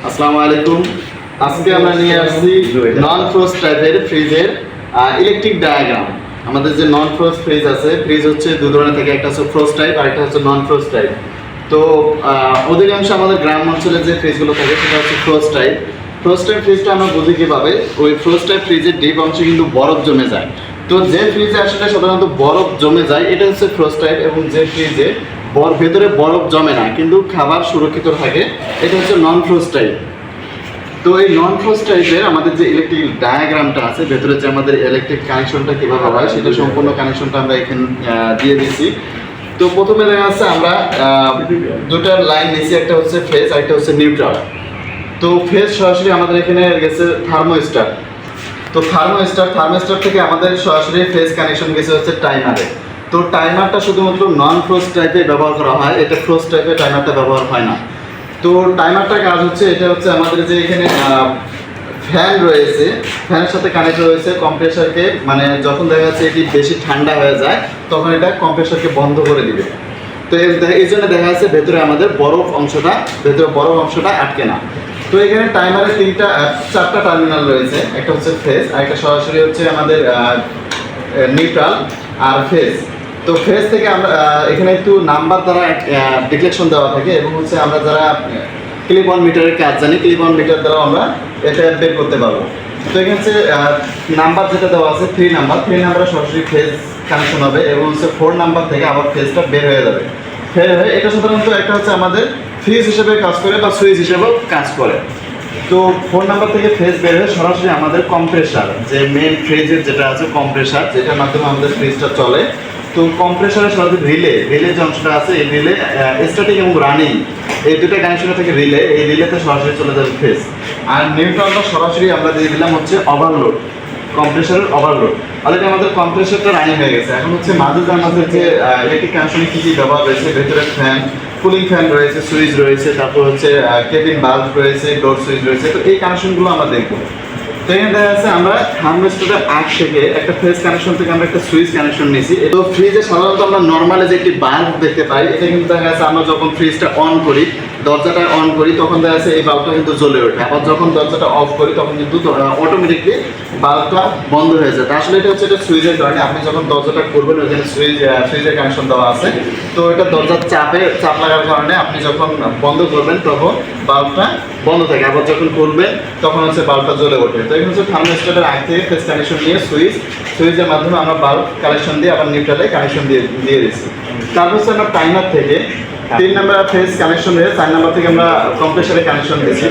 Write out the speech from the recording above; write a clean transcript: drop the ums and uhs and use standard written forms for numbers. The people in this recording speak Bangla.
আসসালামু আলাইকুম। আজকে আমরা নিয়ে আসছি নন ফ্রোস্ট টাইপের ফ্রিজের ইলেকট্রিক ডায়াগ্রাম। আমাদের যে নন ফ্রোস্ট ফ্রিজ আছে, ফ্রিজ হচ্ছে দু ধরনের থাকে, একটা হচ্ছে ফ্রোস্ট টাইপ আর একটা হচ্ছে নন ফ্রোস্ট টাইপ। তো অধিকাংশ আমাদের গ্রাম অঞ্চলে যে ফ্রিজগুলো থাকে সেটা হচ্ছে ফ্রোস্ট টাইপ। ফ্রোস্ট টাইপ ফ্রিজটা আমরা বুঝি কীভাবে, ওই ফ্রোস্ট টাইপ ফ্রিজের ডিপ অংশে কিন্তু বরফ জমে যায়। তো যে ফ্রিজে আসলে সাধারণত বরফ জমে যায় এটা হচ্ছে ফ্রোস্ট টাইপ, এবং যে ফ্রিজে ভেতরে বরফ জমে না কিন্তু খাবার সুরক্ষিত থাকে এটা হচ্ছে নন ফ্রোস্ট টাইপ। তো এই নন ফ্রোস্ট টাইপের আমাদের যে ইলেকট্রিক ডায়াগ্রামটা আছে, ভেতরে যে আমাদের ইলেকট্রিক কানেকশনটা কীভাবে হয় সেটা সম্পূর্ণ কানেকশনটা আমরা এখানে দিয়ে দিচ্ছি। তো প্রথমে দেখা যাচ্ছে আমরা দুটো লাইন নিয়েছি, একটা হচ্ছে ফেজ আর একটা হচ্ছে নিউট্রাল। তো ফেজ সরাসরি আমাদের এখানে গেছে থার্মোস্টার। তো থার্মোস্টার থেকে আমাদের সরাসরি ফেজ কানেকশন গেছে হচ্ছে টাইমারে। তো টাইমারটা শুধুমাত্র নন ফ্রোস্ট টাইপে ব্যবহার করা হয়, এটা ফ্রোস্ট টাইপে টাইমারটা ব্যবহার হয় না। তো টাইমারটার কাজ হচ্ছে, এটা হচ্ছে আমাদের যে এখানে ফ্যান রয়েছে, ফ্যানের সাথে কানেক্ট রয়েছে কম্প্রেসারকে, মানে যখন দেখা যাচ্ছে এটি বেশি ঠান্ডা হয়ে যায় তখন এটা কম্প্রেসারকে বন্ধ করে দিবে। তো এই জন্য দেখা যাচ্ছে ভেতরে আমাদের বরফ অংশটা আটকে না। তো এখানে টাইমারের চারটা টার্মিনাল রয়েছে, একটা হচ্ছে ফেজ আর একটা সরাসরি হচ্ছে আমাদের নিউট্রাল আর ফেজ। তো ফেজ থেকে আমরা এখানে একটু নাম্বার দ্বারা ডিক্লেকশন দেওয়া থাকে, এবং হচ্ছে আমরা যারা ক্লিপ অন মিটারের কাজ জানি, ক্লিপ অন মিটার দ্বারা আমরা এটা বের করতে পারবো। তো এখানে হচ্ছে নাম্বার যেটা দেওয়া আছে 3 নাম্বারে সরাসরি ফেজ কানেকশন হবে, এবং হচ্ছে 4 নাম্বার থেকে আবার ফেজটা বের হয়ে যাবে। এটা সাধারণত একটা হচ্ছে আমাদের ফ্রিজ হিসেবে কাজ করে বা সুইচ হিসেবেও কাজ করে। তো 4 নাম্বার থেকে ফেজ বের হয়ে সরাসরি আমাদের কম্প্রেসার, যে মেন ফ্রিজের যেটা আছে কম্প্রেসার, যেটার মাধ্যমে আমাদের ফ্রিজটা চলে। তো কম্প্রেসারের সাথে রিলে যে অংশটা আছে, এই রিলে স্ট্যাটিক এবং রানিং এই দুটো কানেকশনে থেকে এই রিলেতে সরাসরি চলে যাবে ফেজ। আর নিউট্রালটা সরাসরি আমরা দিয়ে দিলাম হচ্ছে ওভারলোড, কম্প্রেসারের ওভারলোড। অলরেডি আমাদের কম্প্রেসারটা রানিং হয়ে গেছে। এখন হচ্ছে আমাদের যে ইলেকট্রিক কানেকশনে কী কী ব্যবহার রয়েছে, ভেতরে ফ্যান, কুলিং ফ্যান রয়েছে, সুইচ রয়েছে, তারপর হচ্ছে কেবিন বাল্ব রয়েছে, ডোর সুইচ রয়েছে। তো এই কানেকশনগুলো আমরা দেখবো। তো এখানে দেখা যাচ্ছে আমরা থার্মোস্ট্যাটের আগ থেকে একটা ফেজ কানেকশন থেকে আমরা একটা সুইচ কানেকশন নিয়েছি। তো ফ্রিজে সাধারণত আমরা নর্মালি যে একটি বাল্ব দেখতে পাই, এটা কিন্তু দেখা যাচ্ছে আমরা যখন ফ্রিজটা অন করি, দরজাটা অন করি, তখন দেখা যাচ্ছে এই বাল্বটা কিন্তু জ্বলে ওঠে। আবার যখন দরজাটা অফ করি তখন কিন্তু অটোমেটিকলি বাল্বটা বন্ধ হয়ে যায়। আসলে এটা হচ্ছে এটা সুইচের কারণে। আপনি যখন দরজাটা করবেন ওইখানে সুইচের কানেকশন দেওয়া আছে, তো এটা দরজার চাপ লাগার কারণে আপনি যখন বন্ধ করবেন তখন বাল্বটা বন্ধ থাকে, আবার যখন করবেন তখন হচ্ছে বাল্বটা জ্বলে ওঠে। তো এখানে হচ্ছে থার্মোস্ট্যাটের আগ থেকে ফেজ কানেকশন নিয়ে সুইচের মাধ্যমে আমরা বাল্ব কানেকশন দিয়ে আবার নিউট্রালে কানেকশন দিয়ে দিচ্ছি। তারপর হচ্ছে আমরা টাইমার থেকে 3 নাম্বার ফেজ কানেকশন হয়ে 4 নাম্বার থেকে আমরা কম্প্রেসারে কানেকশন দিচ্ছি।